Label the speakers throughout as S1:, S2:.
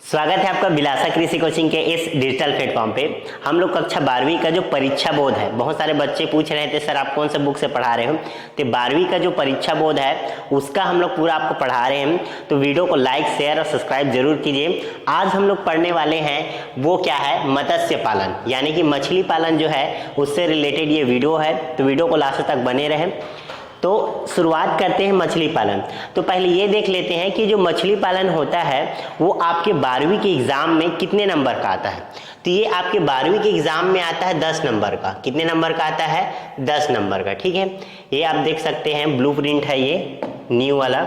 S1: स्वागत है आपका बिलासा कृषि कोचिंग के इस डिजिटल प्लेटफॉर्म पे। हम लोग कक्षा 12वीं का जो परीक्षा बोध है, बहुत सारे बच्चे पूछ रहे थे सर आप कौन सा बुक से पढ़ा रहे हो, तो 12वीं का जो परीक्षा बोध है उसका हम लोग पूरा आपको पढ़ा रहे हैं। तो वीडियो को लाइक शेयर और सब्सक्राइब जरूर कीजिए। आज हम लोग पढ़ने वाले हैं वो क्या है, मत्स्य पालन यानी कि मछली पालन जो है उससे रिलेटेड ये वीडियो है। तो वीडियो को लास्ट तक बने रहें। तो शुरुआत करते हैं मछली पालन। तो पहले ये देख लेते हैं कि जो मछली पालन होता है वो आपके 12वीं के एग्जाम में कितने नंबर का आता है। तो ये आपके 12वीं के एग्जाम में आता है 10 नंबर का। कितने नंबर का आता है? 10 नंबर का। ठीक है, ये आप देख सकते हैं, ब्लू प्रिंट है ये न्यू वाला।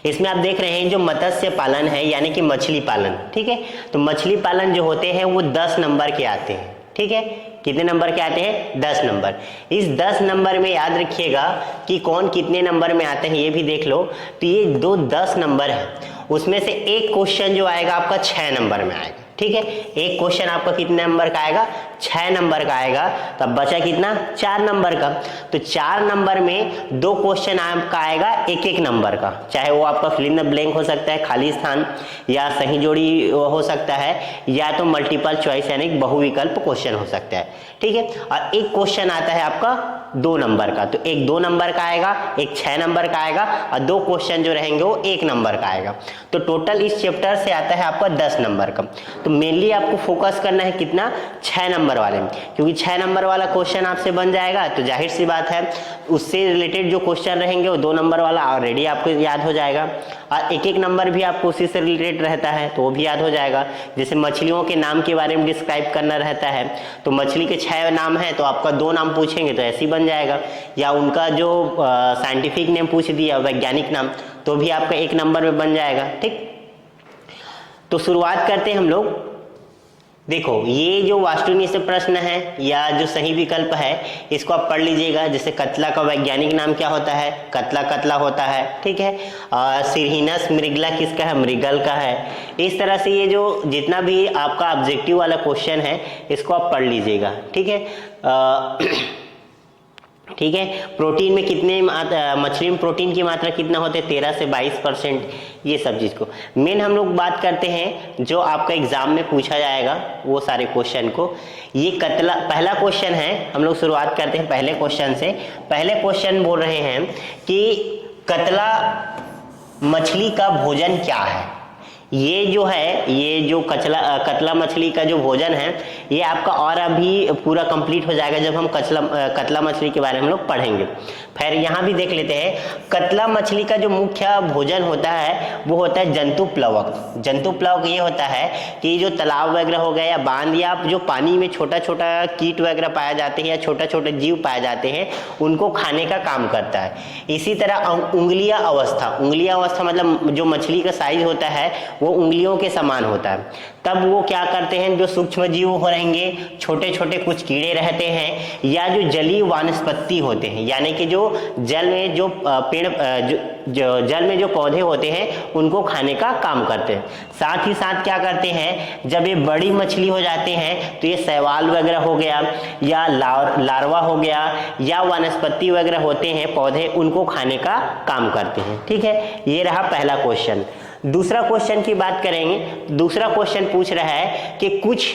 S1: इसमें आप देख रहे हैं जो मत्स्य पालन है यानी कि मछली पालन। ठीक है, तो मछली पालन जो होते हैं वो 10 नंबर के आते हैं। ठीक है, कितने नंबर के आते हैं? 10 नंबर। इस 10 नंबर में याद रखिएगा कि कौन कितने नंबर में आते हैं ये भी देख लो। तो ये दो 10 नंबर है, उसमें से एक क्वेश्चन जो आएगा आपका 6 नंबर में आएगा। ठीक है, एक क्वेश्चन आपका कितने नंबर का आएगा? 6 नंबर का आएगा। तब बचा कितना? 4 नंबर का। तो 4 नंबर में दो क्वेश्चन आपका आएगा एक एक नंबर का, चाहे वो आपका फिल इन द ब्लैंक हो सकता है, खाली स्थान, या सही जोड़ी हो सकता है, या तो मल्टीपल चॉइस यानी बहुविकल्प क्वेश्चन हो सकता है। ठीक है, और एक क्वेश्चन आता है आपका 2 नंबर का। तो एक 2 नंबर का आएगा, एक 6 नंबर का आएगा, और दो क्वेश्चन जो रहेंगे वो 1 नंबर का आएगा। तो टोटल इस चैप्टर से आता है आपका 10 नंबर का। तो मेनली आपको फोकस करना है कितना? 6 नंबर वाले में, क्योंकि 6 नंबर वाला क्वेश्चन आपसे बन जाएगा तो जाहिर सी बात है उससे रिलेटेड जो क्वेश्चन रहेंगे वो 2 नंबर वाला ऑलरेडी आपको याद हो जाएगा, और एक एक नंबर भी आपको उसी से रिलेटेड रहता है तो वो भी याद हो जाएगा। जैसे मछलियों के नाम के बारे में डिस्क्राइब करना रहता है तो मछली के 6 नाम है तो आपका 2 नाम पूछेंगे तो ऐसे ही बन जाएगा, या उनका जो साइंटिफिक नेम पूछ दिया, वैज्ञानिक नाम, तो भी आपका 1 नंबर में बन जाएगा। ठीक, तो शुरुआत करते हैं हम लोग। देखो ये जो वास्तुनिष्ठ प्रश्न है या जो सही विकल्प है इसको आप पढ़ लीजिएगा। जैसे कतला का वैज्ञानिक नाम क्या होता है? कतला कतला होता है। ठीक है, सिरहिनस मृगला किसका है? मृगल का है। इस तरह से ये जो जितना भी आपका ऑब्जेक्टिव वाला क्वेश्चन है इसको आप पढ़ लीजिएगा। ठीक है, ठीक है, प्रोटीन में कितने मछली में प्रोटीन की मात्रा कितना होता है? 13 से 22%। ये सब चीज को मेन हम लोग बात करते हैं जो आपका एग्जाम में पूछा जाएगा वो सारे क्वेश्चन को। ये कतला पहला क्वेश्चन है, हम लोग शुरुआत करते हैं पहले क्वेश्चन से। पहले क्वेश्चन बोल रहे हैं कि कतला मछली का भोजन क्या है। ये जो है, ये जो कतला मछली का जो भोजन है ये आपका और अभी पूरा कंप्लीट हो जाएगा जब हम कतला मछली के बारे में हम लोग पढ़ेंगे। फिर यहाँ भी देख लेते हैं, कतला मछली का जो मुख्य भोजन होता है वो होता है जंतु प्लवक। जंतु प्लवक ये होता है कि जो तालाब वगैरह हो गया या बांध या जो पानी में छोटा छोटा कीट वगैरह पाए जाते हैं या छोटा छोटे जीव पाए जाते हैं उनको खाने का काम करता है। इसी तरह उंगलिया अवस्था मतलब जो मछली का साइज होता है वो उंगलियों के समान होता है। तब वो क्या करते हैं, जो सूक्ष्म जीव हो रहेंगे, छोटे छोटे कुछ कीड़े रहते हैं, या जो जलीय वानस्पति होते हैं यानी कि जो जल में जो पेड़ जल में जो पौधे होते हैं उनको खाने का काम करते हैं। साथ ही साथ क्या करते हैं, जब ये बड़ी मछली हो जाते हैं तो ये शैवाल वगैरह हो गया या लार्वा हो गया या वनस्पति वगैरह होते हैं पौधे, उनको खाने का काम करते हैं। ठीक है, ये रहा पहला क्वेश्चन। दूसरा क्वेश्चन की बात करेंगे। दूसरा क्वेश्चन पूछ रहा है कि कुछ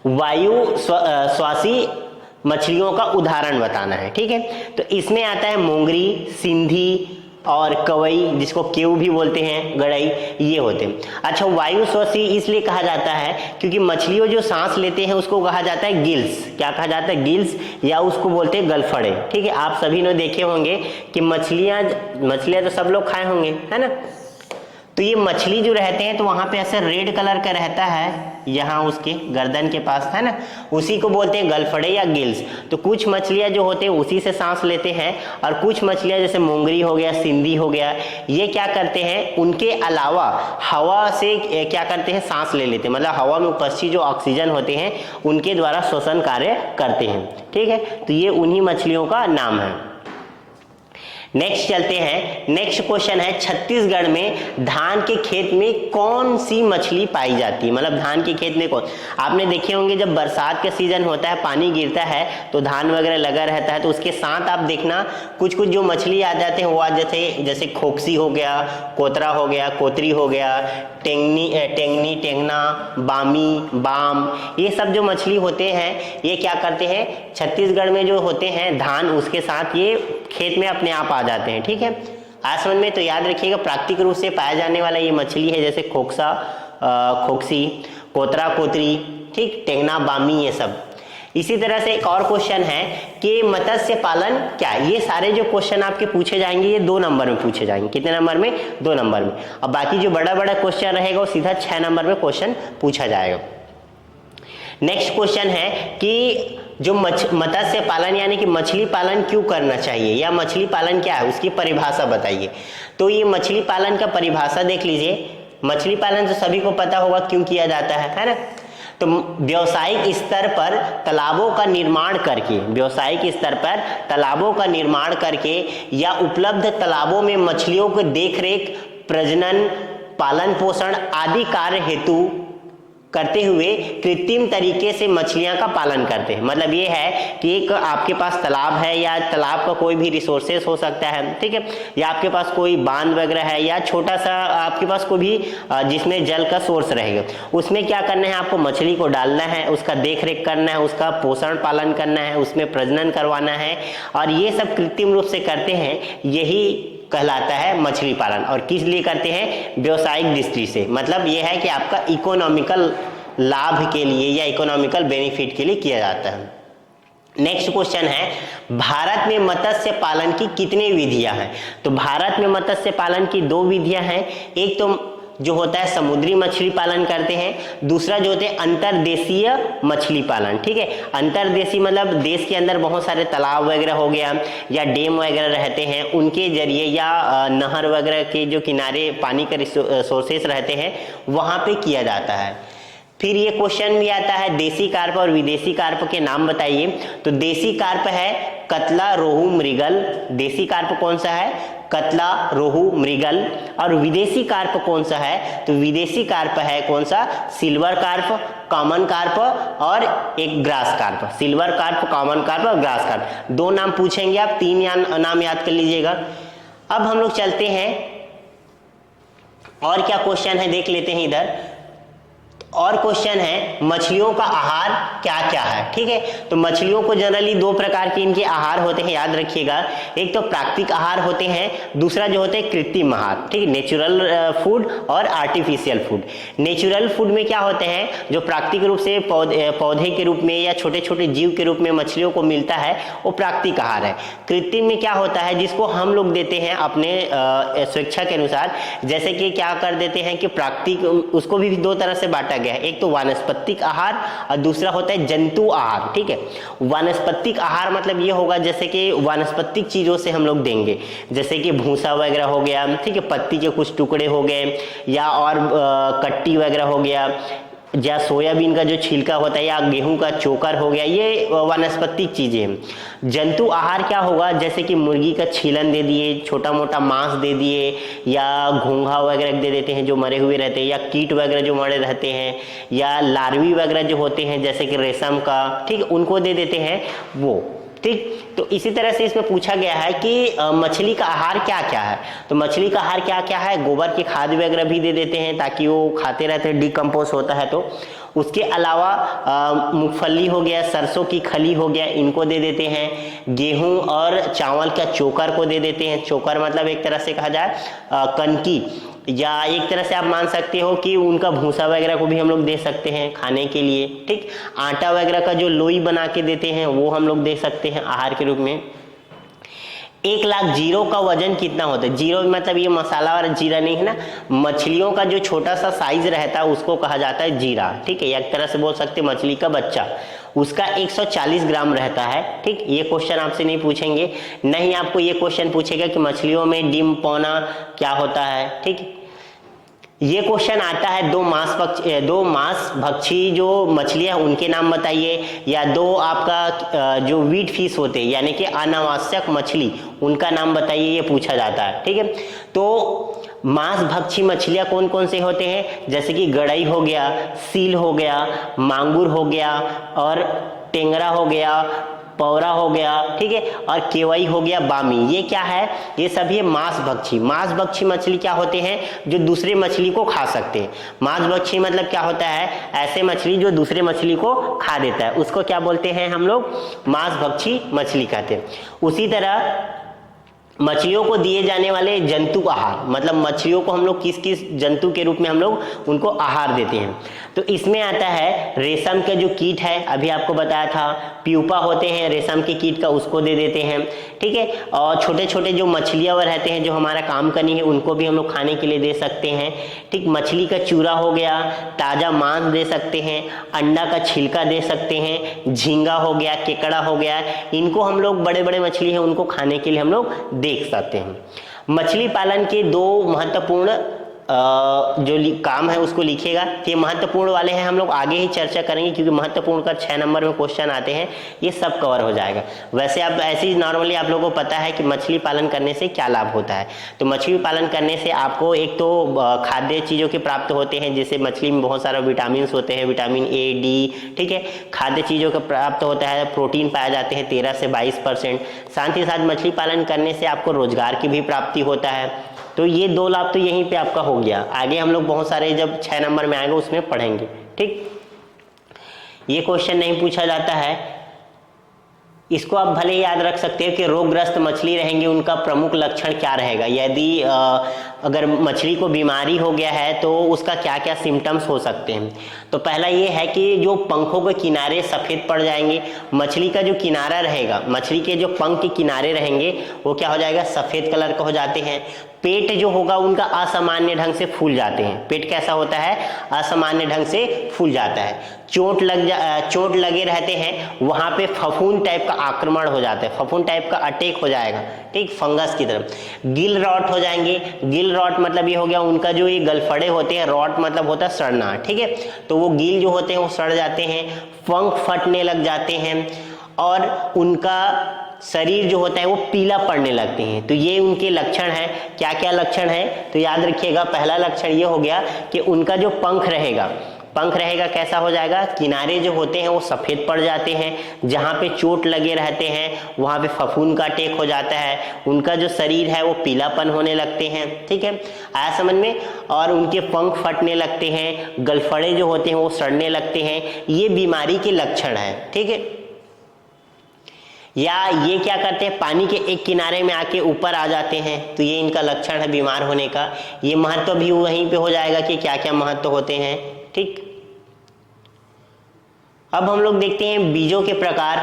S1: वायु श्वासी मछलियों का उदाहरण बताना है। ठीक है, तो इसमें आता है मोंगरी, सिंधी और कवई, जिसको केव भी बोलते हैं, गड़ई, ये होते हैं। अच्छा, वायु श्वासी इसलिए कहा जाता है क्योंकि मछलियों जो सांस लेते हैं उसको कहा जाता है गिल्स। क्या कहा जाता है? गिल्स, या उसको बोलते हैं गलफड़े। ठीक है, आप सभी ने देखे होंगे कि मछलियां तो सब लोग खाए होंगे, है ना। तो ये मछली जो रहते हैं तो वहां पे ऐसे रेड कलर का रहता है, यहाँ उसके गर्दन के पास, है ना, उसी को बोलते हैं गलफड़े या गिल्स। तो कुछ मछलियां जो होते हैं उसी से सांस लेते हैं, और कुछ मछलियां जैसे मोंगरी हो गया, सिंधी हो गया, ये क्या करते हैं, उनके अलावा हवा से क्या करते हैं, सांस ले लेते हैं। मतलब हवा में उपस्थित जो ऑक्सीजन होते हैं उनके द्वारा श्वसन कार्य करते हैं। ठीक है, तो ये उन्हीं मछलियों का नाम है। नेक्स्ट चलते हैं, नेक्स्ट क्वेश्चन है छत्तीसगढ़ में धान के खेत में कौन सी मछली पाई जाती है, मतलब धान के खेत में कौन, आपने देखे होंगे जब बरसात का सीजन होता है पानी गिरता है तो धान वगैरह लगा रहता है, तो उसके साथ आप देखना कुछ कुछ जो मछली आ जाते हैं वो आ जाते हैं, जैसे खोक्सी हो गया, कोतरा हो गया, कोतरी हो गया, टेंगनी, टेंगना, बामी, बाम, ये सब जो मछली होते हैं ये क्या करते हैं, छत्तीसगढ़ में जो होते हैं धान उसके साथ ये खेत में अपने आप आ जाते हैं। ठीक है, आज समझ में, तो याद रखिएगा प्राकृतिक रूप से पाया जाने वाला ये मछली है, जैसे खोक्सी, कोतरा, कोतरी, ठीक, टेंगना, बामी, ये सब। इसी तरह से एक और क्वेश्चन है कि मत्स्य पालन क्या है। ये सारे जो क्वेश्चन आपके पूछे जाएंगे ये 2 नंबर में पूछे जाएंगे। कितने नंबर में? 2 नंबर में। और बाकी जो बड़ा बड़ा क्वेश्चन रहेगा वो सीधा 6 नंबर में क्वेश्चन पूछा जाएगा। नेक्स्ट क्वेश्चन है कि जो मत्स्य पालन यानी कि मछली पालन क्यों करना चाहिए, या मछली पालन क्या है उसकी परिभाषा बताइए। तो ये मछली पालन का परिभाषा देख लीजिए। मछली पालन तो सभी को पता होगा क्यों किया जाता है ना। तो व्यावसायिक स्तर पर तालाबों का निर्माण करके, व्यावसायिक स्तर पर तालाबों का निर्माण करके या उपलब्ध तालाबों में मछलियों के देखरेख, प्रजनन, पालन पोषण आदि कार्य हेतु करते हुए कृत्रिम तरीके से मछलियां का पालन करते हैं। मतलब ये है कि एक आपके पास तालाब है या तालाब का कोई भी रिसोर्सेस हो सकता है, ठीक है, या आपके पास कोई बांध वगैरह है या छोटा सा आपके पास कोई भी जिसमें जल का सोर्स रहेगा, उसमें क्या करना है, आपको मछली को डालना है, उसका देख रेख करना है, उसका पोषण पालन करना है, उसमें प्रजनन करवाना है, और ये सब कृत्रिम रूप से करते हैं, यही कहलाता है मछली पालन। और किस लिए करते हैं? व्यावसायिक दृष्टि से। मतलब ये है कि आपका इकोनॉमिकल लाभ के लिए या इकोनॉमिकल बेनिफिट के लिए किया जाता है। नेक्स्ट क्वेश्चन है, भारत में मत्स्य पालन की कितनी विधियां हैं? तो भारत में मत्स्य पालन की 2 विधियां हैं। एक तो जो होता है समुद्री मछली पालन करते हैं, दूसरा जो होते हैं अंतर्देशीय मछली पालन। ठीक है, अंतर्देशीय मतलब देश के अंदर बहुत सारे तालाब वगैरह हो गया या डैम वगैरह रहते हैं, उनके जरिए या नहर वगैरह के जो किनारे पानी के सोर्सेस रहते हैं वहां पे किया जाता है। फिर ये क्वेश्चन भी आता है देसी कार्प और विदेशी कार्प के नाम बताइए। तो देसी कार्प है कतला, रोहू, मृगल। देसी कार्प कौन सा है? कतला, रोहू, मृगल। और विदेशी कार्प कौन सा है? तो विदेशी कार्प है कौन सा? सिल्वर कार्प, कॉमन कार्प और एक grass carp. Silver carp, common carp और ग्रास कार्प, 2 नाम पूछेंगे आप, 3 नाम याद कर लीजिएगा। अब हम लोग चलते हैं और क्या क्वेश्चन है देख लेते हैं इधर। और क्वेश्चन है मछलियों का आहार क्या क्या है। ठीक है, तो मछलियों को जनरली 2 प्रकार के इनके आहार होते हैं, याद रखिएगा। एक तो प्राकृतिक आहार होते हैं, दूसरा जो होते हैं कृत्रिम आहार। ठीक है, नेचुरल फूड और आर्टिफिशियल फूड। नेचुरल फूड में क्या होते हैं, जो प्राकृतिक रूप से पौधे के रूप में या छोटे छोटे जीव के रूप में मछलियों को मिलता है, वो प्राकृतिक आहार है। कृत्रिम में क्या होता है, जिसको हम लोग देते हैं अपने स्वेच्छा के अनुसार। जैसे कि क्या कर देते हैं कि प्राकृतिक, उसको भी 2 तरह से बांटा गया है। एक तो वानस्पतिक आहार और दूसरा होता है जंतु आहार। ठीक है, वानस्पतिक आहार मतलब ये होगा जैसे कि वानस्पतिक चीजों से हम लोग देंगे, जैसे कि भूसा वगैरह हो गया, ठीक है, पत्ती के कुछ टुकड़े हो गए, या और कट्टी वगैरह हो गया, या सोयाबीन का जो छिलका होता है, या गेहूं का चोकर हो गया, ये वानस्पतिक चीजें हैं। जंतु आहार क्या होगा, जैसे कि मुर्गी का छीलन दे दिए, छोटा मोटा मांस दे दिए, या घोंघा वगैरह दे देते हैं जो मरे हुए रहते हैं, या कीट वगैरह जो मरे रहते हैं, या लार्वी वगैरह जो होते हैं जैसे कि रेशम का, ठीक, उनको दे देते हैं वो। ठीक, तो इसी तरह से इसमें पूछा गया है कि मछली का आहार क्या क्या है। तो मछली का आहार क्या क्या है, गोबर की खाद वगैरह भी दे देते हैं ताकि वो खाते रहते हैं, डिकम्पोज होता है। तो उसके अलावा मूंगफली हो गया, सरसों की खली हो गया, इनको दे देते हैं। गेहूं और चावल का चोकर को दे देते हैं। चोकर मतलब एक तरह से कहा जाए कनकी, या एक तरह से आप मान सकते हो कि उनका भूसा वगैरह को भी हम लोग दे सकते हैं खाने के लिए। ठीक, आटा वगैरह का जो लोई बना के देते हैं वो हम लोग दे सकते हैं आहार के रूप में। 1 लाख जीरो का वजन कितना होता है? जीरो मतलब ये मसाला और जीरा नहीं है ना, मछलियों का जो छोटा सा साइज रहता है उसको कहा जाता है जीरा। ठीक है, एक तरह से बोल सकते हैं मछली का बच्चा, उसका 140 ग्राम रहता है। ठीक, ये क्वेश्चन आपसे नहीं पूछेंगे, नहीं आपको ये क्वेश्चन पूछेगा कि मछलियों में डिम पौना क्या होता है। ठीक, ये क्वेश्चन आता है दो मांस भक्षी जो मछलियां उनके नाम बताइए, या दो आपका जो वीट फिश होते हैं यानी कि अनावश्यक मछली उनका नाम बताइए, ये पूछा जाता है। ठीक है, तो मांस भक्षी मछलियां कौन कौन से होते हैं, जैसे कि गड़ई हो गया, सील हो गया, मांगुर हो गया, और टेंगरा हो गया, पौरा हो गया, ठीक है, और केवई हो गया, बामी। ये क्या है, ये सभी मांस भक्षी मछली क्या होते हैं, जो दूसरे मछली को खा सकते हैं। मांस भक्षी मतलब क्या होता है, ऐसे मछली जो दूसरे मछली को खा देता है, उसको क्या बोलते हैं हम लोग, मांस भक्षी मछली कहते हैं। उसी तरह मछलियों को दिए जाने वाले जंतु आहार, मतलब मछलियों को हम लोग किस किस जंतु के रूप में हम लोग उनको आहार देते हैं, तो इसमें आता है रेशम के जो कीट है, अभी आपको बताया था, प्यूपा होते हैं रेशम के कीट का, उसको दे देते हैं। ठीक है, और छोटे छोटे जो मछलियाँ रहते हैं जो हमारा काम करनी है, उनको भी हम लोग खाने के लिए दे सकते हैं। ठीक, मछली का चूरा हो गया, ताज़ा मांस दे सकते हैं, अंडा का छिलका दे सकते हैं, झींगा हो गया, केकड़ा हो गया, इनको हम लोग, बड़े बड़े मछली हैं उनको खाने के लिए हम लोग देख सकते हैं। मछली पालन के दो महत्वपूर्ण जो काम है उसको लिखिएगा। ये महत्वपूर्ण वाले हैं, हम लोग आगे ही चर्चा करेंगे, क्योंकि महत्वपूर्ण का 6 नंबर में क्वेश्चन आते हैं, ये सब कवर हो जाएगा। वैसे आप ऐसे ही नॉर्मली आप लोगों को पता है कि मछली पालन करने से क्या लाभ होता है। तो मछली पालन करने से आपको एक तो खाद्य चीज़ों के प्राप्त होते हैं, जैसे मछली में बहुत सारा विटामिन होते हैं, विटामिन ए, डी, ठीक है, खाद्य चीज़ों का प्राप्त होता है, प्रोटीन पाए जाते हैं 13 से 22%। साथ ही साथ मछली पालन करने से आपको रोजगार की भी प्राप्ति होता है। तो ये 2 लाभ तो यहीं पे आपका हो गया। आगे हम लोग बहुत सारे जब 6 नंबर में आएंगे उसमें पढ़ेंगे। ठीक, ये क्वेश्चन नहीं पूछा जाता है, इसको आप भले याद रख सकते हो कि रोगग्रस्त मछली रहेंगे उनका प्रमुख लक्षण क्या रहेगा। यदि अगर मछली को बीमारी हो गया है तो उसका क्या क्या सिम्टम्स हो सकते हैं। तो पहला ये है कि जो पंखों के किनारे सफ़ेद पड़ जाएंगे, मछली का जो किनारा रहेगा, मछली के जो पंख के किनारे रहेंगे वो क्या हो जाएगा, सफ़ेद कलर का हो जाते हैं। पेट जो होगा उनका असामान्य ढंग से फूल जाते हैं। पेट कैसा होता है, असामान्य ढंग से फूल जाता है। चोट लगे रहते हैं, वहाँ पे फफूंद टाइप का आक्रमण हो जाता है, फफूंद टाइप का अटैक हो जाएगा, ठीक, फंगस की तरफ। गिल रॉट हो जाएंगे। गिल रॉट मतलब ये हो गया उनका जो ये गलफड़े होते हैं, रॉट मतलब होता है सड़ना, ठीक है, तो वो गिल जो होते हैं वो सड़ जाते हैं, पंख फटने लग जाते हैं, और उनका शरीर जो होता है वो पीला पड़ने लगते हैं। तो ये उनके लक्षण हैं। क्या क्या लक्षण है, तो याद रखिएगा, पहला लक्षण ये हो गया कि उनका जो पंख रहेगा कैसा हो जाएगा, किनारे जो होते हैं वो सफ़ेद पड़ जाते हैं, जहाँ पे चोट लगे रहते हैं वहाँ पे फफूंद का अटैक हो जाता है, उनका जो शरीर है वो पीलापन होने लगते हैं, ठीक है, आया समझ में, और उनके पंख फटने लगते हैं, गलफड़े जो होते हैं वो सड़ने लगते हैं, ये बीमारी के लक्षण है, ठीक है। या ये क्या करते हैं, पानी के एक किनारे में आके ऊपर आ जाते हैं, तो ये इनका लक्षण है बीमार होने का। ये महत्व भी वहीं पे हो जाएगा कि क्या क्या महत्व होते हैं, ठीक। अब हम लोग देखते हैं बीजों के प्रकार।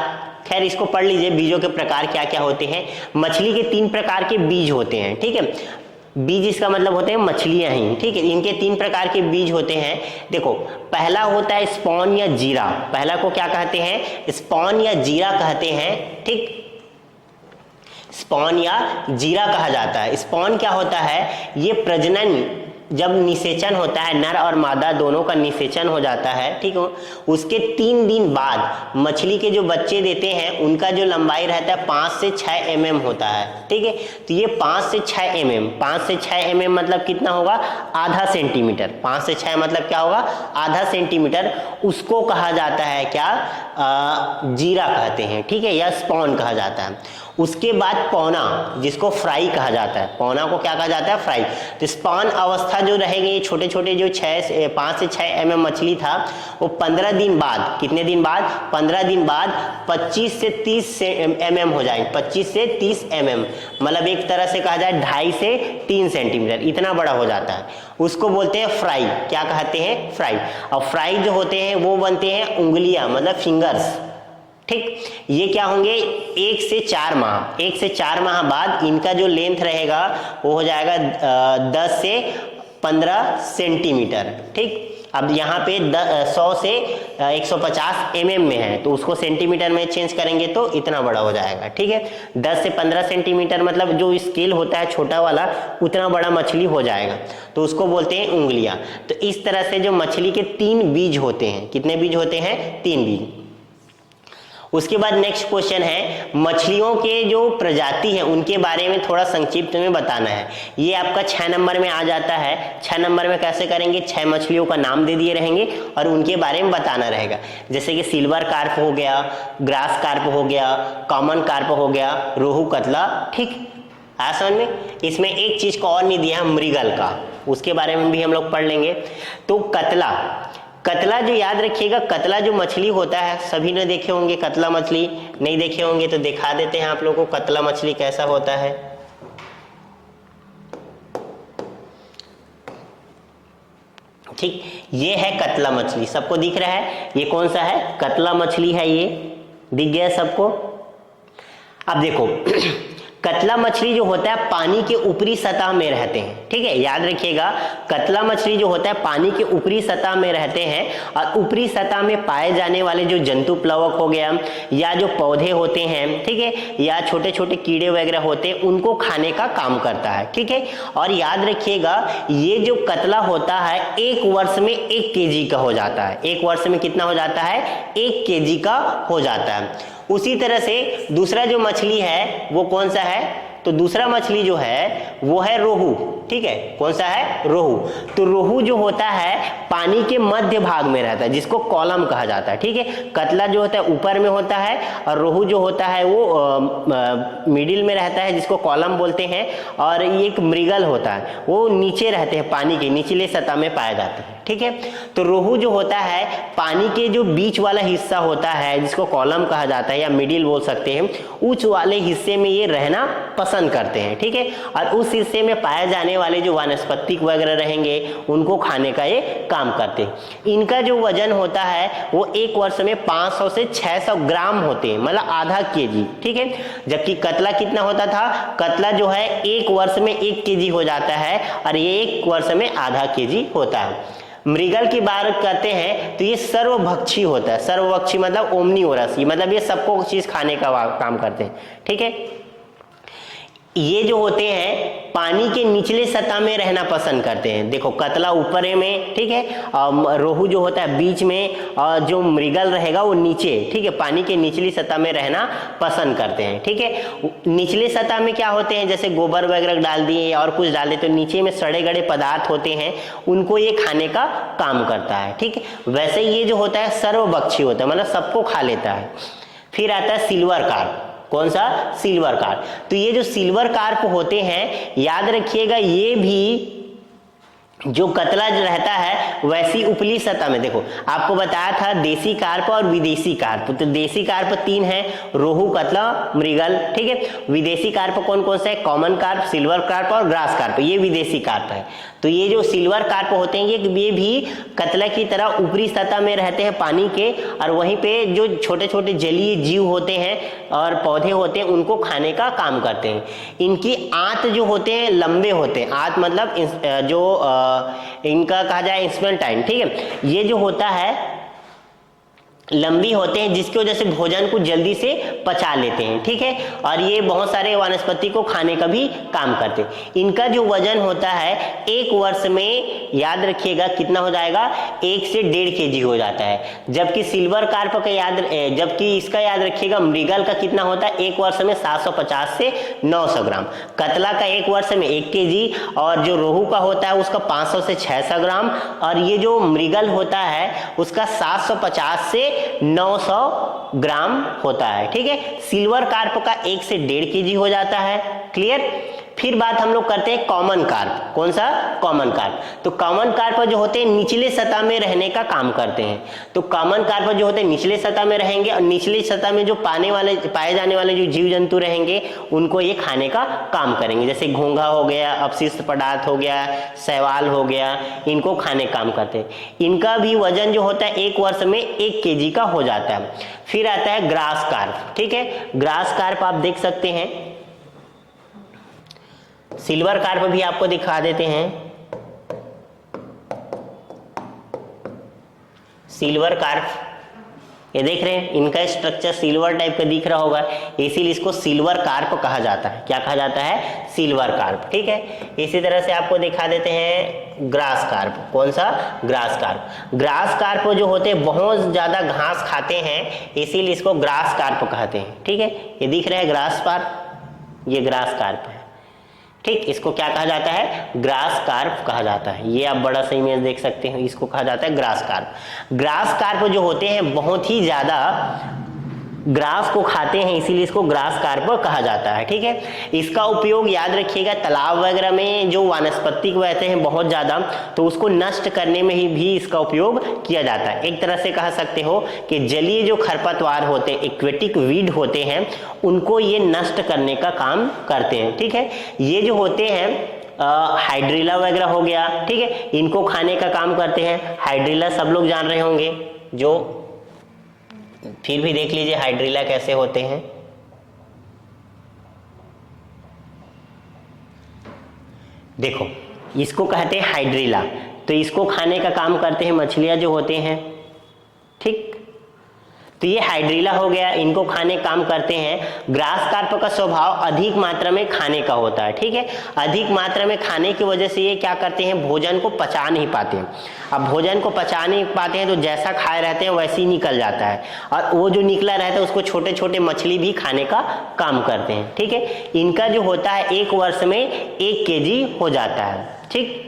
S1: खैर इसको पढ़ लीजिए, बीजों के प्रकार क्या क्या होते हैं। मछली के 3 प्रकार के बीज होते हैं, ठीक है, बीज इसका मतलब होते हैं मछलियां ही, ठीक है। इनके 3 प्रकार के बीज होते हैं। देखो, पहला होता है स्पॉन या जीरा। पहला को क्या कहते हैं, स्पॉन या जीरा कहते हैं, ठीक, स्पॉन या जीरा कहा जाता है। स्पॉन क्या होता है, ये प्रजनन जब निषेचन होता है, नर और मादा दोनों का निषेचन हो जाता है, ठीक है, उसके 3 दिन बाद मछली के जो बच्चे देते हैं उनका जो लंबाई रहता है 5 से 6 mm होता है, ठीक है। तो ये 5 से 6 mm मतलब कितना होगा, आधा सेंटीमीटर। 5 से 6 मतलब क्या होगा, आधा सेंटीमीटर। उसको कहा जाता है क्या, जीरा कहते हैं, ठीक है, या स्पॉन कहा जाता है। उसके बाद पौना, जिसको फ्राई कहा जाता है, पौना को क्या कहा जाता है, फ्राई। तो स्पॉन अवस्था जो रहेगी, ये छोटे छोटे जो 5 से 6 mm मछली था, वो 15 दिन बाद, कितने दिन बाद, 15 दिन बाद 25 से 30 mm हो जाएंगे। 25 से 30 mm मतलब एक तरह से कहा जाए 2.5 से 3 सेंटीमीटर, इतना बड़ा हो जाता है। उसको बोलते हैं फ्राई। क्या कहते हैं, फ्राई। और फ्राई जो होते हैं वो बनते हैं उंगलियां, मतलब फिंगर्स, ठीक। ये क्या होंगे, 1 से 4 माह बाद इनका जो लेंथ रहेगा वो हो जाएगा 10 से 15 सेंटीमीटर, ठीक। अब यहाँ पे 100 से 150 mm में है, तो उसको सेंटीमीटर में चेंज करेंगे तो इतना बड़ा हो जाएगा। ठीक है, 10 से 15 सेंटीमीटर मतलब जो स्केल होता है छोटा वाला, उतना बड़ा मछली हो जाएगा, तो उसको बोलते हैं उंगलियां। तो इस तरह से जो मछली के 3 बीज होते हैं, कितने बीज होते हैं? 3 बीज। उसके बाद नेक्स्ट क्वेश्चन है, मछलियों के जो प्रजाति है उनके बारे में थोड़ा संक्षिप्त में बताना है। ये आपका 6 नंबर में आ जाता है। 6 नंबर में कैसे करेंगे? 6 मछलियों का नाम दे दिए रहेंगे और उनके बारे में बताना रहेगा। जैसे कि सिल्वर कार्प हो गया, ग्रास कार्प हो गया, कॉमन कार्प हो गया, रोहू, कतला। ठीक, आया समझ में? इसमें एक चीज को और नहीं दिया, मृगल का, उसके बारे में भी हम लोग पढ़ लेंगे। तो कतला, कतला जो याद रखिएगा, कतला जो मछली होता है, सभी ने देखे होंगे कतला मछली। नहीं देखे होंगे तो दिखा देते हैं आप लोगों को कतला मछली कैसा होता है। ठीक, ये है कतला मछली, सबको दिख रहा है? ये कौन सा है? कतला मछली है, ये दिख गया सबको? अब देखो कतला मछली जो होता है पानी के ऊपरी सतह में रहते हैं। ठीक है, याद रखिएगा, कतला मछली जो होता है पानी के ऊपरी सतह में रहते हैं और ऊपरी सतह में पाए जाने वाले जो जंतु प्लवक हो गया या जो पौधे होते हैं, ठीक है, या छोटे छोटे कीड़े वगैरह होते हैं, उनको खाने का काम करता है। ठीक है, और याद रखिएगा ये जो कतला होता है 1 वर्ष में 1 kg का हो जाता है। 1 वर्ष में कितना हो जाता है? 1 kg का हो जाता है। उसी तरह से दूसरा जो मछली है वो कौन सा है? तो दूसरा मछली जो है वो है रोहू। ठीक है, कौन सा है? रोहू। तो रोहू जो होता है पानी के मध्य भाग में रहता है, जिसको कॉलम कहा जाता है। ठीक है, कतला जो होता है ऊपर में होता है और रोहू जो होता है वो मिडिल में रहता है, जिसको कॉलम बोलते हैं। और एक मृगल होता है, वो नीचे रहते हैं, पानी के निचले सतह में पाए जाते हैं। ठीक है, तो रोहू जो होता है पानी के जो बीच वाला हिस्सा होता है, जिसको कॉलम कहा जाता है या मिडिल बोल सकते हैं, उस वाले हिस्से में ये रहना पसंद करते हैं। ठीक है, और उस हिस्से में पाए जाने वाले जो वनस्पतिक वगैरह रहेंगे उनको खाने का ये काम करते हैं। इनका जो वजन होता है वो 1 वर्ष में 500 से 600 ग्राम होते हैं, मतलब आधा kg। ठीक है, जबकि कतला कितना होता था? कतला जो है 1 वर्ष में 1 kg हो जाता है और ये 1 वर्ष में आधा kg होता है। मृगल की बात करते हैं तो ये सर्वभक्षी होता है। सर्वभक्षी मतलब ओमनीवोरस, मतलब ये सबको चीज खाने का काम करते हैं। ठीक है, ये जो होते हैं पानी के निचले सतह में रहना पसंद करते हैं। देखो कतला ऊपर में, ठीक है, और रोहू जो होता है बीच में और जो मृगल रहेगा वो नीचे। ठीक है, पानी के निचली सतह में रहना पसंद करते हैं। ठीक है, निचले सतह में क्या होते हैं? जैसे गोबर वगैरह डाल दिए और कुछ डाले तो नीचे में सड़े गड़े पदार्थ होते हैं, उनको ये खाने का काम करता है। ठीक है, वैसे ये जो होता है सर्वभक्षी होता है, मतलब सबको खा लेता है। फिर आता है सिल्वर कार्प। कौन सा? Silver carp. तो ये जो सिल्वर कार्प होते हैं, याद रखिएगा, ये भी जो कतला जो रहता है वैसी उपली सतह में, देखो आपको बताया था देसी कार्प और विदेशी कार्प। तो देसी कार्प 3 है, रोहू, कतला, मृगल। ठीक है, विदेशी कार्प कौन कौन सा है? कॉमन कार्प, सिल्वर कार्प और ग्रास कार्प, ये विदेशी कार्प है। तो ये जो सिल्वर कार्प होते हैं ये भी कतला की तरह ऊपरी सतह में रहते हैं पानी के, और वहीं पे जो छोटे छोटे जलीय जीव होते हैं और पौधे होते हैं उनको खाने का काम करते हैं। इनकी आंत जो होते हैं लंबे होते हैं, आंत मतलब जो इनका कहा जाए इंस्पेंटाइन। ठीक है, ये जो होता है लंबी होते हैं, जिसकी वजह से भोजन को जल्दी से पचा लेते हैं। ठीक है, और ये बहुत सारे वनस्पति को खाने का भी काम करते हैं। इनका जो वजन होता है 1 वर्ष में, याद रखिएगा, कितना हो जाएगा? 1 से 1.5 kg हो जाता है। जबकि सिल्वर कार्प का जबकि इसका याद रखिएगा, मृगल का कितना होता है? 1 वर्ष में 750 से 900 ग्राम। कतला का 1 वर्ष में 1 kg, और जो रोहू का होता है उसका 500 से 600 ग्राम, और ये जो मृगल होता है उसका 750 से 900 ग्राम होता है। ठीक है, सिल्वर कार्प का 1 से 1.5 kg हो जाता है। क्लियर? फिर बात हम लोग करते हैं कॉमन कार्प। कौन सा? Common carp. तो कॉमन कार्प जो होते हैं निचले सतह में रहने का काम करते हैं। तो कॉमन कार्प जो होते हैं निचले सतह में रहेंगे, और निचले सतह में जो पाए जाने वाले जो जीव जंतु रहेंगे उनको ये खाने का काम करेंगे। जैसे घोंघा हो गया, अपशिष्ट पदार्थ हो गया, शैवाल हो गया, इनको खाने का काम करते हैं। इनका भी वजन जो होता है 1 वर्ष में 1 kg का हो जाता है। फिर आता है ग्रास कार्प। ठीक है, ग्रास कार्प आप देख सकते हैं, सिल्वर कार्प भी आपको दिखा देते हैं। सिल्वर कार्प, ये देख रहे हैं इनका स्ट्रक्चर सिल्वर टाइप का दिख रहा होगा, इसीलिए इसको सिल्वर कार्प कहा जाता है। क्या कहा जाता है? Silver carp. ठीक है, इसी तरह से आपको दिखा देते हैं ग्रास कार्प। कौन सा? Grass carp. ग्रास कार्प जो होते हैं बहुत ज्यादा घास खाते हैं, इसीलिए इसको ग्रास कार्प कहते हैं। ठीक है, ये दिख रहा है ग्रास कार्प, ये ग्रास कार्प है। ठीक, इसको क्या कहा जाता है? ग्रास कार्प कहा जाता है। ये आप बड़ा सा इमेज देख सकते हैं, इसको कहा जाता है ग्रास कार्प। ग्रास कार्प जो होते हैं बहुत ही ज्यादा ग्रास को खाते हैं, इसीलिए इसको ग्रास कार्प कहा जाता है। ठीक है, इसका उपयोग याद रखिएगा तालाब वगैरह में जो वनस्पति रहते हैं बहुत ज्यादा, तो उसको नष्ट करने में ही भी इसका उपयोग किया जाता है। एक तरह से कह सकते हो कि जलीय जो खरपतवार होते हैं, एक्वेटिक वीड होते हैं, उनको ये नष्ट करने का काम करते हैं। ठीक है, ये जो होते हैं हाइड्रिला वगैरह हो गया, ठीक है, इनको खाने का काम करते हैं। हाइड्रिला सब लोग जान रहे होंगे, जो फिर भी देख लीजिए हाइड्रिला कैसे होते हैं। देखो, इसको कहते हैं हाइड्रिला, तो इसको खाने का काम करते हैं मछलियां जो होते हैं। ठीक, तो ये हाइड्रिला हो गया, इनको खाने का काम करते हैं। ग्रास कार्प का स्वभाव अधिक मात्रा में खाने का होता है। ठीक है, अधिक मात्रा में खाने की वजह से ये क्या करते हैं? भोजन को पचा नहीं पाते हैं। अब भोजन को पचा नहीं पाते हैं तो जैसा खाए रहते हैं वैसे ही निकल जाता है, और वो जो निकला रहता है उसको छोटे छोटे मछली भी खाने का काम करते हैं। ठीक है, इनका जो होता है 1 वर्ष में 1 केजी हो जाता है। ठीक,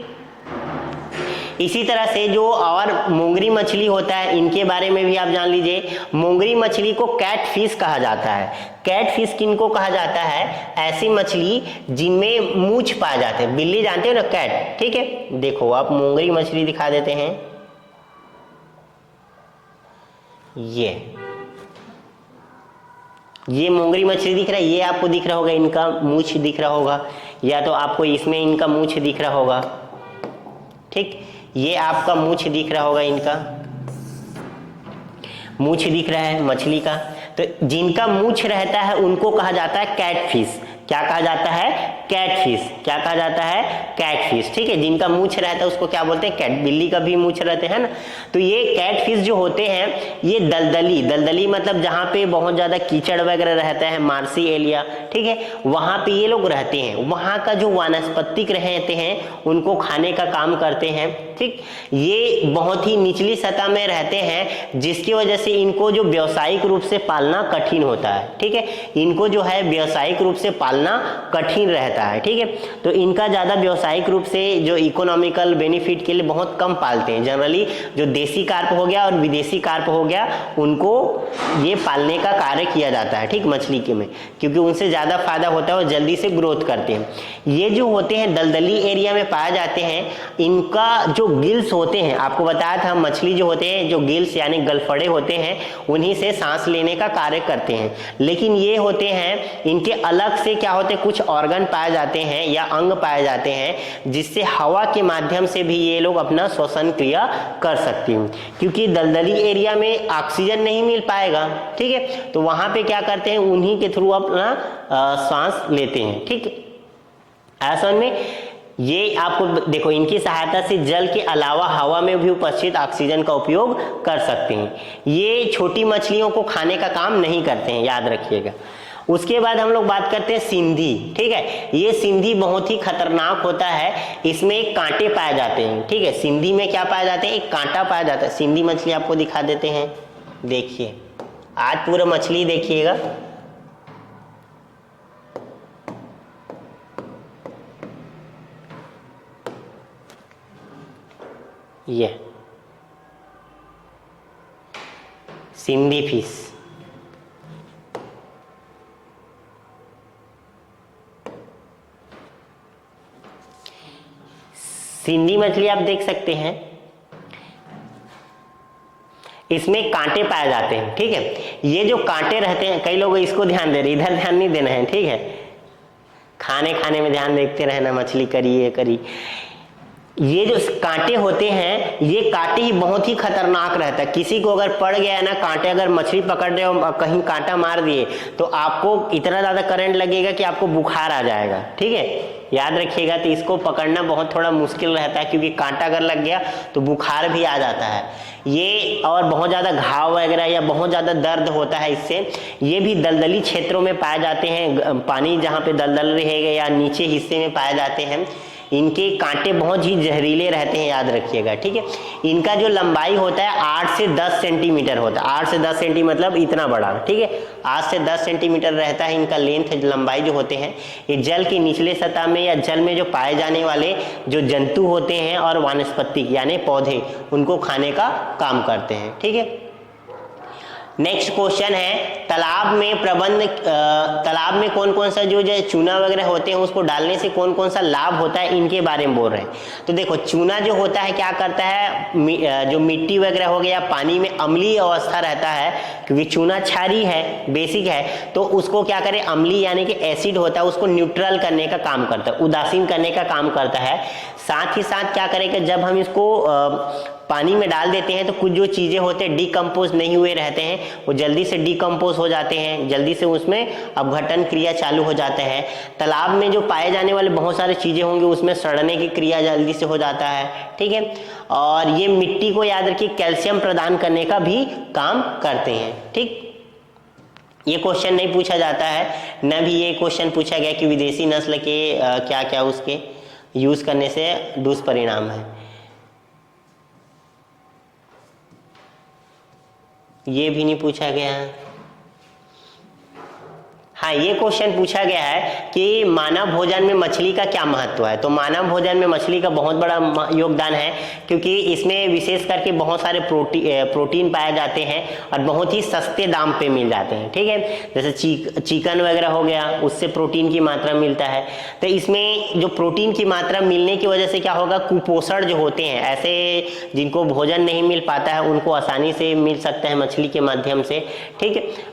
S1: इसी तरह से जो और मोंगरी मछली होता है, इनके बारे में भी आप जान लीजिए। मोंगरी मछली को कैट फिश कहा जाता है। कैट फिश किनको कहा जाता है? ऐसी मछली जिनमें मूंछ पाए जाते हैं। बिल्ली जानते हो ना, कैट। ठीक है, देखो आप मोंगरी मछली दिखा देते हैं, ये मोंगरी मछली दिख रहा है, ये आपको दिख रहा होगा, इनका मूंछ दिख रहा होगा, या तो आपको इसमें इनका मूंछ दिख रहा होगा। ठीक, ये आपका मूंछ दिख रहा होगा, इनका मूंछ दिख रहा है मछली का। तो जिनका मूंछ रहता है उनको कहा जाता है कैटफिश। क्या कहा जाता है? कैटफिश। क्या कहा जाता है? कैटफिश। ठीक है, जिनका मूंछ रहता है उसको क्या बोलते हैं? कैट। बिल्ली का भी मूंछ रहते हैं ना। तो ये कैटफिश जो होते हैं ये दलदली मतलब जहाँ पे बहुत ज्यादा कीचड़ वगैरह रहता है, मार्सी एरिया, ठीक है, वहां पे ये लोग रहते हैं। वहां का जो वानस्पतिक रहते हैं उनको खाने का काम करते हैं। ठीक, ये बहुत ही निचली सतह में रहते हैं, जिसकी वजह से इनको जो व्यावसायिक रूप से पालना कठिन होता है। ठीक है, इनको जो है व्यावसायिक रूप से पालना कठिन रहता है। ठीक है, तो इनका ज्यादा व्यावसायिक रूप से जो इकोनॉमिकल बेनिफिट के लिए बहुत कम पालते हैं। जनरली जो देसी कार्प हो गया और विदेशी कार्प हो गया, उनको ये पालने का कार्य किया जाता है। ठीक, मछली के में, क्योंकि उनसे ज्यादा फायदा होता है और जल्दी से ग्रोथ करते हैं। ये जो होते हैं दलदली एरिया में पाए जाते हैं। इनका जो गिल्स होते हैं, आपको बताया था मछली जो होते हैं, जो गिल्स यानी गलफड़े होते हैं, उन्हीं से सांस लेने का कार्य करते हैं। लेकिन ये होते हैं, इनके अलग से क्या होते हैं, कुछ ऑर्गन पाए जाते हैं या अंग पाए जाते हैं, जिससे हवा के माध्यम से भी ये लोग अपना श्वसन क्रिया कर सकते हैं। क्योंकि दलदली एरिया में ऑक्सीजन नहीं मिल पाएगा, ठीक है, तो वहां पे क्या करते हैं, उन्हीं के थ्रू अपना सांस लेते हैं। ठीक, ऐसा में ये आपको देखो, इनकी सहायता से जल के अलावा हवा में भी उपस्थित ऑक्सीजन का उपयोग कर सकते हैं। ये छोटी मछलियों को खाने का काम नहीं करते हैं, याद रखिएगा। उसके बाद हम लोग बात करते हैं सिंधी। ठीक है, ये सिंधी बहुत ही खतरनाक होता है, इसमें एक कांटे पाए जाते हैं। ठीक है, सिंधी में क्या पाए जाते हैं? एक कांटा पाया जाता है। सिंधी मछली आपको दिखा देते हैं, देखिए, आज पूरा मछली देखिएगा। ये सिंधी फिश, सिंधी मछली आप देख सकते हैं, इसमें कांटे पाए जाते हैं। ठीक है, ये जो कांटे रहते हैं, कई लोग इसको ध्यान दे रहे, इधर ध्यान नहीं देना है। ठीक है, खाने में ध्यान देखते रहना, मछली करी ये करी। ये जो कांटे होते हैं, ये कांटे ही बहुत ही खतरनाक रहता है। किसी को अगर पड़ गया ना कांटे, अगर मछली पकड़ रहे हो कहीं कांटा मार दिए तो आपको इतना ज्यादा करंट लगेगा कि आपको बुखार आ जाएगा। ठीक है, याद रखिएगा। तो इसको पकड़ना बहुत थोड़ा मुश्किल रहता है, क्योंकि कांटा अगर लग गया तो बुखार भी आ जाता है। ये और बहुत ज़्यादा घाव वगैरह या बहुत ज़्यादा दर्द होता है इससे, ये भी दलदली क्षेत्रों में पाए जाते हैं। पानी जहाँ पे दलदल रहेगा या नीचे हिस्से में पाए जाते हैं। इनके कांटे बहुत ही जहरीले रहते हैं, याद रखिएगा, ठीक है। इनका जो लंबाई होता है 8 से 10 सेंटीमीटर होता है। 8 से 10 सेंटीमीटर मतलब इतना बड़ा, ठीक है। 8 से 10 सेंटीमीटर रहता है इनका लेंथ, लंबाई जो होते हैं। ये जल की निचले सतह में या जल में जो पाए जाने वाले जो जंतु होते हैं और वानस्पतिक यानी पौधे, उनको खाने का काम करते हैं, ठीक है। नेक्स्ट क्वेश्चन है, तालाब में कौन कौन सा जो चूना वगैरह होते हैं उसको डालने से कौन कौन सा लाभ होता है, इनके बारे में बोल रहे हैं। तो देखो, चूना जो होता है क्या करता है, जो मिट्टी वगैरह हो गया पानी में अम्लीय अवस्था रहता है, क्योंकि चूना क्षारीय है, बेसिक है, तो उसको क्या करे, अम्लीय यानी कि एसिड होता है उसको न्यूट्रल करने का काम करता है, उदासीन करने का काम करता है। साथ ही साथ क्या करेगा, जब हम इसको पानी में डाल देते हैं तो कुछ जो चीज़ें होते हैं डिकम्पोज नहीं हुए रहते हैं, वो जल्दी से डिकम्पोज हो जाते हैं, जल्दी से उसमें अपघटन क्रिया चालू हो जाता है। तालाब में जो पाए जाने वाले बहुत सारी चीज़ें होंगी उसमें सड़ने की क्रिया जल्दी से हो जाता है, ठीक है। और ये मिट्टी को, याद रखिए, कैल्शियम प्रदान करने का भी काम करते हैं, ठीक। ये क्वेश्चन नहीं पूछा जाता है, न भी ये क्वेश्चन पूछा गया कि विदेशी नस्ल के क्या क्या उसके यूज़ करने से दुष्परिणाम है। ये भी नहीं पूछा गया है। हाँ, ये क्वेश्चन पूछा गया है कि मानव भोजन में मछली का क्या महत्व है। तो मानव भोजन में मछली का बहुत बड़ा योगदान है, क्योंकि इसमें विशेष करके बहुत सारे प्रोटीन पाए जाते हैं और बहुत ही सस्ते दाम पे मिल जाते हैं, ठीक है। जैसे चिकन वगैरह हो गया, उससे प्रोटीन की मात्रा मिलता है। तो इसमें जो प्रोटीन की मात्रा मिलने की वजह से क्या होगा, कुपोषण जो होते हैं, ऐसे जिनको भोजन नहीं मिल पाता है, उनको आसानी से मिल सकता है मछली के माध्यम से, ठीक है।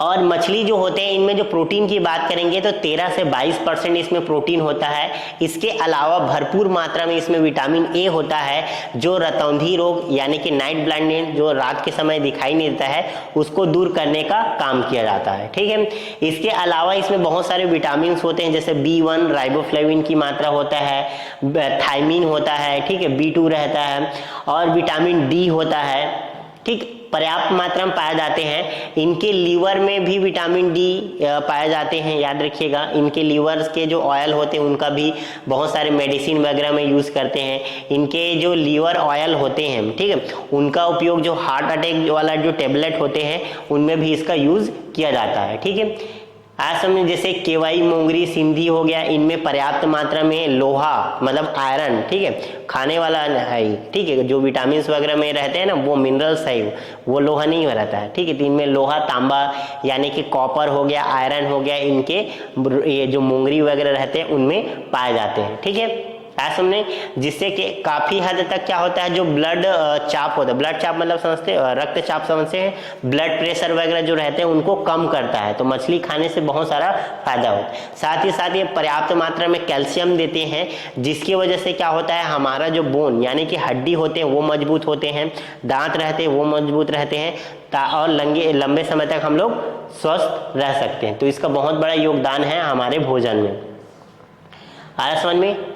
S1: और मछली जो होते हैं, इनमें जो प्रोटीन की बात करेंगे तो 13 से 22% इसमें प्रोटीन होता है। इसके अलावा भरपूर मात्रा में इसमें विटामिन ए होता है, जो रतौंधी रोग यानी कि नाइट ब्लाइंडनेस, जो रात के समय दिखाई नहीं देता है, उसको दूर करने का काम किया जाता है, ठीक है। इसके अलावा इसमें बहुत सारे विटामिन होते हैं, जैसे B1 राइबोफ्लेविन की मात्रा होता है, थायमिन होता है, ठीक है, B2 रहता है और विटामिन डी होता है, ठीक, पर्याप्त मात्रा में पाए जाते हैं। इनके लीवर में भी विटामिन डी पाए जाते हैं, याद रखिएगा। इनके लीवर के जो ऑयल होते हैं उनका भी बहुत सारे मेडिसिन वगैरह में यूज़ करते हैं। इनके जो लीवर ऑयल होते हैं, ठीक है, उनका उपयोग जो हार्ट अटैक वाला जो टेबलेट होते हैं उनमें भी इसका यूज़ किया जाता है, ठीक है। आज समझे, जैसे केवाई, मोंगरी, सिंधी हो गया, इनमें पर्याप्त मात्रा में लोहा मतलब आयरन, ठीक है, खाने वाला है, ठीक है। जो विटामिन वगैरह में रहते हैं ना, वो मिनरल्स है, वो लोहा नहीं रहता है, ठीक है। तो इनमें लोहा, तांबा यानी कि कॉपर हो गया, आयरन हो गया, इनके ये जो मोंगरी वगैरह रहते हैं उनमें पाए जाते हैं, ठीक है। ऐसा हमने, जिससे कि काफ़ी हद तक क्या होता है, जो ब्लड चाप होता है, ब्लड चाप मतलब समझते, रक्तचाप समझते हैं, ब्लड प्रेशर वगैरह जो रहते हैं उनको कम करता है। तो मछली खाने से बहुत सारा फायदा होता है। साथ ही साथ ये पर्याप्त मात्रा में कैल्शियम देते हैं, जिसकी वजह से क्या होता है, हमारा जो बोन यानी कि हड्डी होते हैं वो मजबूत होते हैं, दांत रहते हैं वो मजबूत रहते हैं, और लंबे समय तक हम लोग स्वस्थ रह सकते हैं। तो इसका बहुत बड़ा योगदान है हमारे भोजन में। आया समझ में?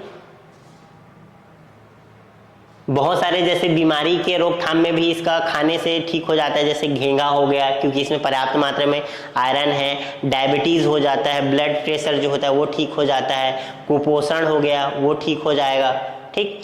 S1: बहुत सारे जैसे बीमारी के रोकथाम में भी इसका खाने से ठीक हो जाता है, जैसे घेंगा हो गया, क्योंकि इसमें पर्याप्त मात्रा में आयरन है। डायबिटीज़ हो जाता है, ब्लड प्रेशर जो होता है वो ठीक हो जाता है, कुपोषण हो गया वो ठीक हो जाएगा, ठीक।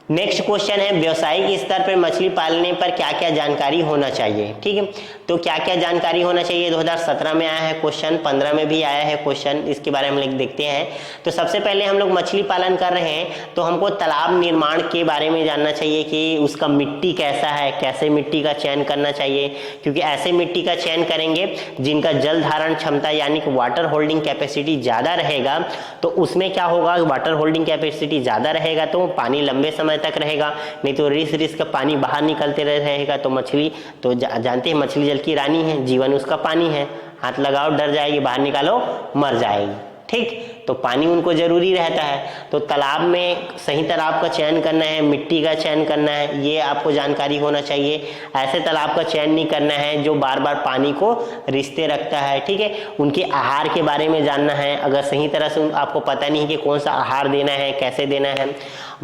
S1: नेक्स्ट क्वेश्चन है, व्यावसायिक स्तर पर मछली पालने पर क्या क्या जानकारी होना चाहिए, ठीक है। तो क्या क्या जानकारी होना चाहिए, 2017 में आया है क्वेश्चन, 15 में भी आया है क्वेश्चन, इसके बारे में हम लोग देखते हैं। तो सबसे पहले हम लोग मछली पालन कर रहे हैं तो हमको तालाब निर्माण के बारे में जानना चाहिए कि उसका मिट्टी कैसा है, कैसे मिट्टी का चयन करना चाहिए, क्योंकि ऐसे मिट्टी का चयन करेंगे जिनका जल धारण क्षमता यानी कि वाटर होल्डिंग कैपेसिटी ज़्यादा रहेगा। तो उसमें क्या होगा, वाटर होल्डिंग कैपेसिटी ज़्यादा रहेगा तो पानी लंबे समय तक रहेगा, नहीं तो रिस का पानी बाहर निकलते रहेगा। तो मछली तो जानते हैं मछली जल की रानी है, जीवन उसका पानी है, हाथ लगाओ डर जाएगी, बाहर निकालो मर जाएगी, ठीक। तो पानी उनको ज़रूरी रहता है। तो तालाब में सही तालाब का चयन करना है, मिट्टी का चयन करना है, ये आपको जानकारी होना चाहिए। ऐसे तालाब का चयन नहीं करना है जो बार बार पानी को रिश्ते रखता है, ठीक है। उनके आहार के बारे में जानना है, अगर सही तरह से आपको पता नहीं कि कौन सा आहार देना है, कैसे देना है।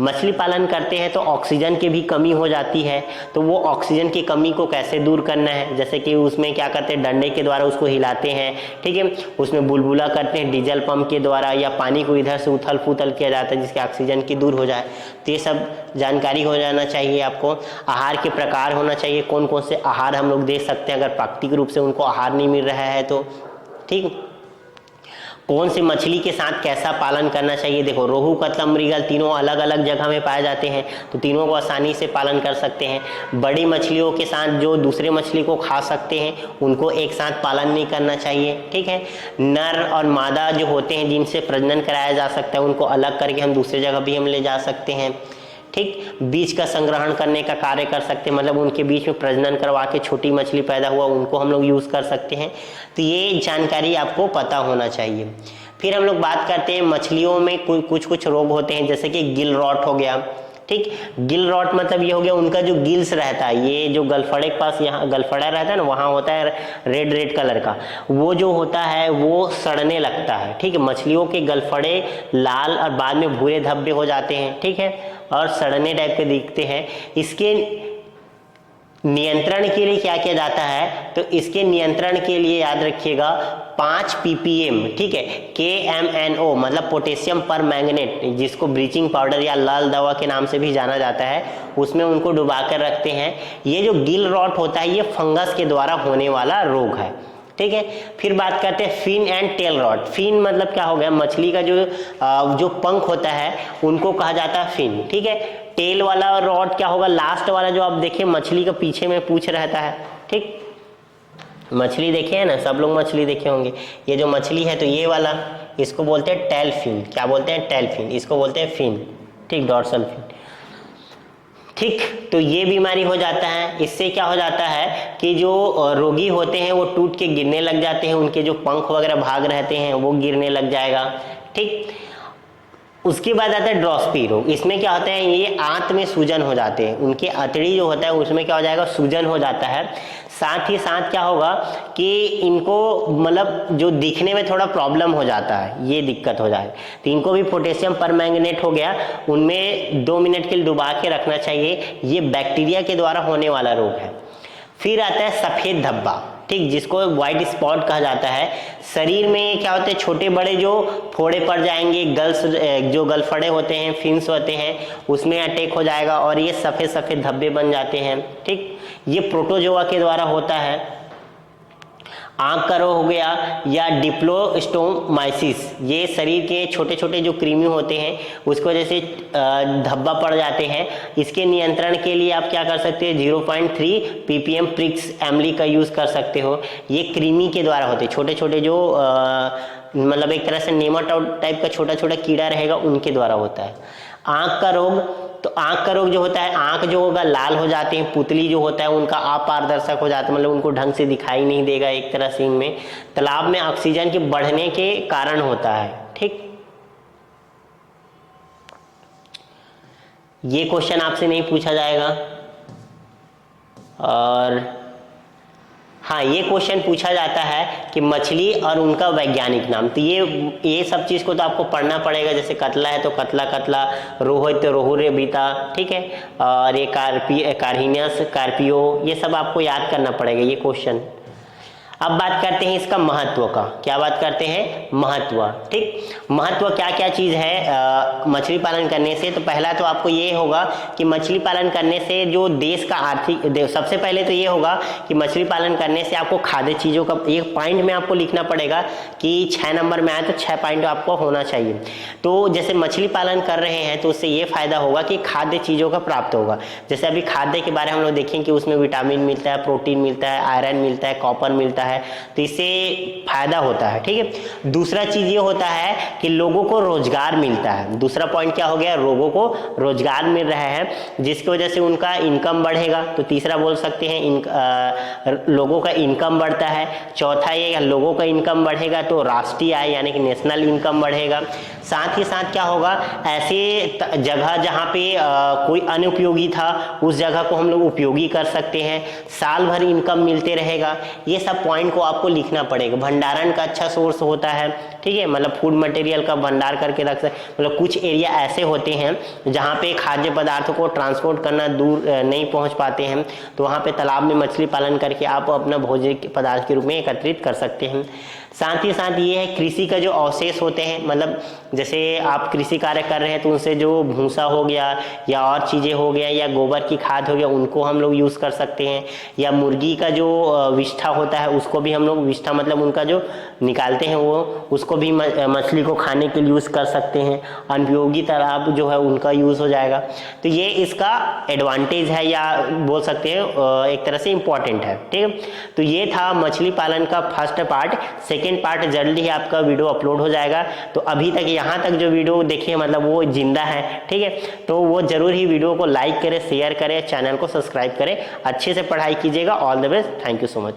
S1: मछली पालन करते हैं तो ऑक्सीजन की भी कमी हो जाती है, तो वो ऑक्सीजन की कमी को कैसे दूर करना है, जैसे कि उसमें क्या करते हैं, डंडे के द्वारा उसको हिलाते हैं, ठीक है। उसमें बुलबुला करते हैं डीजल पंप के द्वारा, या पानी को इधर से उथल पुथल किया जाता है जिससे ऑक्सीजन की दूर हो जाए। तो ये सब जानकारी हो जाना चाहिए आपको। आहार के प्रकार होना चाहिए, कौन कौन से आहार हम लोग दे सकते हैं अगर प्राकृतिक रूप से उनको आहार नहीं मिल रहा है तो, ठीक। कौन सी मछली के साथ कैसा पालन करना चाहिए। देखो, रोहू, कतला, मृगल तीनों अलग अलग जगह में पाए जाते हैं, तो तीनों को आसानी से पालन कर सकते हैं। बड़ी मछलियों के साथ जो दूसरे मछली को खा सकते हैं उनको एक साथ पालन नहीं करना चाहिए, ठीक है। नर और मादा जो होते हैं जिनसे प्रजनन कराया जा सकता है उनको अलग करके हम दूसरी जगह भी हम ले जा सकते हैं, ठीक। बीज का संग्रहण करने का कार्य कर सकते हैं, मतलब उनके बीच में प्रजनन करवा के छोटी मछली पैदा हुआ उनको हम लोग यूज़ कर सकते हैं। तो ये जानकारी आपको पता होना चाहिए। फिर हम लोग बात करते हैं मछलियों में कुछ रोग होते हैं, जैसे कि गिल रॉट हो गया, ठीक। गिल रॉट मतलब ये हो गया उनका जो गिल्स रहता है, ये जो गलफड़े के पास यहाँ गलफड़ा रहता है ना, वहाँ होता है रेड कलर का, वो जो होता है वो सड़ने लगता है, ठीक है। मछलियों के गलफड़े लाल और बाद में भूरे धब्बे हो जाते हैं, ठीक है, और सड़ने टाइप के दिखते हैं। इसके नियंत्रण के लिए क्या किया जाता है, तो इसके नियंत्रण के लिए याद रखिएगा 5 ppm, ठीक है, KMNO मतलब पोटेशियम पर मैंगनेट, जिसको ब्लीचिंग पाउडर या लाल दवा के नाम से भी जाना जाता है, उसमें उनको डुबा कर रखते हैं। ये जो गिल रॉट होता है ये फंगस के द्वारा होने वाला रोग है, ठीक है। फिर बात करते हैं fin and tail rot. Fin मतलब क्या हो गया, मछली का जो पंख होता है उनको कहा जाता है फिन, ठीक है। टेल वाला रॉट क्या होगा, लास्ट वाला जो आप देखिए मछली का पीछे में पूंछ रहता है, ठीक। मछली देखे है ना, सब लोग मछली देखे होंगे। ये जो मछली है तो ये वाला, इसको बोलते हैं टेल फिन। क्या बोलते हैं, टेल फिन, इसको बोलते हैं फिन, ठीक, डॉर्सल फिन, ठीक। तो ये बीमारी हो जाता है। इससे क्या हो जाता है कि जो रोगी होते हैं वो टूट के गिरने लग जाते हैं, उनके जो पंख वगैरह भाग रहते हैं वो गिरने लग जाएगा, ठीक। उसके बाद आता है ड्रॉस्पी रोग। इसमें क्या होता है, ये आंत में सूजन हो जाते हैं, उनके अतड़ी जो होता है उसमें क्या हो जाएगा, सूजन हो जाता है। साथ ही साथ क्या होगा कि इनको मतलब जो दिखने में थोड़ा प्रॉब्लम हो जाता है, ये दिक्कत हो जाए, तो इनको भी पोटेशियम परमैंगनेट हो गया, उनमें 2 मिनट के लिए डुबा के रखना चाहिए। ये बैक्टीरिया के द्वारा होने वाला रोग है। फिर आता है सफ़ेद धब्बा, ठीक, जिसको व्हाइट स्पॉट कहा जाता है। शरीर में क्या होते हैं, छोटे बड़े जो फोड़े पड़ जाएंगे, जो गलफड़े होते हैं, फिन्स होते हैं, उसमें अटैक हो जाएगा और ये सफ़ेद सफ़ेद धब्बे बन जाते हैं, ठीक। ये प्रोटोजोआ के द्वारा होता है। आंख का रोग हो गया या डिप्लोस्टोमाइसिस, ये शरीर के छोटे छोटे जो कृमि होते हैं उसको वजह से धब्बा पड़ जाते हैं। इसके नियंत्रण के लिए आप क्या कर सकते हैं, 0.3 ppm प्रिक्स एमली का यूज़ कर सकते हो। ये कृमि के द्वारा होते हैं, छोटे छोटे जो मतलब एक तरह से नेमाटोड टाइप का छोटा छोटा कीड़ा रहेगा उनके द्वारा होता है। आँख का रोग, तो आँख का रोग जो होता है, आँख जो होगा लाल हो जाते हैं, पुतली जो होता है उनका अपारदर्शक हो जाता है, मतलब उनको ढंग से दिखाई नहीं देगा एक तरह से। इनमें तालाब में ऑक्सीजन के बढ़ने के कारण होता है, ठीक। ये क्वेश्चन आपसे नहीं पूछा जाएगा। और हाँ, ये क्वेश्चन पूछा जाता है कि मछली और उनका वैज्ञानिक नाम। तो ये सब चीज़ को तो आपको पढ़ना पड़ेगा, जैसे कतला है तो कतला, रोहू है तो रोहू रेबिता, ठीक है। और ये कार्हिनियस कार्पियो, ये सब आपको याद करना पड़ेगा ये क्वेश्चन। अब बात करते हैं इसका महत्व का। क्या बात करते हैं, महत्व, ठीक। महत्व क्या क्या चीज़ है मछली पालन करने से। तो पहला तो आपको ये होगा कि मछली पालन करने से जो देश का आर्थिक, सबसे पहले तो ये होगा कि मछली पालन करने से आपको खाद्य चीज़ों का एक पॉइंट में आपको लिखना पड़ेगा कि 6 नंबर में आए तो 6 पॉइंट आपको होना चाहिए। तो जैसे मछली पालन कर रहे हैं तो उससे ये फायदा होगा कि खाद्य चीज़ों का प्राप्त होगा। जैसे अभी खाद्य के बारे में हम लोग देखें कि उसमें विटामिन मिलता है, प्रोटीन मिलता है, आयरन मिलता है, कॉपर मिलता है, है, तो इससे फायदा होता है। ठीक है, दूसरा चीज ये होता है कि लोगों को रोजगार मिलता है। दूसरा पॉइंट क्या हो गया, लोगों को रोजगार मिल रहा है जिसकी वजह से उनका इनकम बढ़ेगा, तो तीसरा बोल सकते हैं लोगों का इनकम बढ़ता है। चौथा ये लोगों का इनकम बढ़ेगा तो राष्ट्रीय आय यानी कि नेशनल इनकम बढ़ेगा। साथ ही साथ क्या होगा, ऐसे जगह जहाँ पे कोई अनुपयोगी था उस जगह को हम लोग उपयोगी कर सकते हैं, साल भर इनकम मिलते रहेगा। ये सब पॉइंट को आपको लिखना पड़ेगा। भंडारण का अच्छा सोर्स होता है, ठीक है, मतलब फूड मटेरियल का भंडार करके रख सकते, मतलब कुछ एरिया ऐसे होते हैं जहाँ पे खाद्य पदार्थों को ट्रांसपोर्ट करना दूर नहीं पहुँच पाते हैं, तो वहाँ पे तालाब में मछली पालन करके आप अपना भोजन पदार्थ के रूप में एकत्रित कर सकते हैं। साथ ही साथ ये है कृषि का जो अवशेष होते हैं, मतलब जैसे आप कृषि कार्य कर रहे हैं तो उनसे जो भूसा हो गया या और चीज़ें हो गया या गोबर की खाद हो गया उनको हम लोग यूज़ कर सकते हैं, या मुर्गी का जो विष्ठा होता है उसको भी हम लोग, विष्ठा मतलब उनका जो निकालते हैं वो, उसको भी मछली को खाने के लिए यूज़ कर सकते हैं। अनुपयोगी तालाब जो है उनका यूज़ हो जाएगा। तो ये इसका एडवांटेज है या बोल सकते हैं एक तरह से इम्पॉर्टेंट है। ठीक है, तो ये था मछली पालन का फर्स्ट पार्ट। सेकेंड पार्ट जल्दी ही आपका वीडियो अपलोड हो जाएगा। तो अभी तक यहाँ तक जो वीडियो देखिए मतलब वो जिंदा है, ठीक है, तो वो जरूर ही वीडियो को लाइक करें, शेयर करें, चैनल को सब्सक्राइब करें, अच्छे से पढ़ाई कीजिएगा। All the best, thank you so much.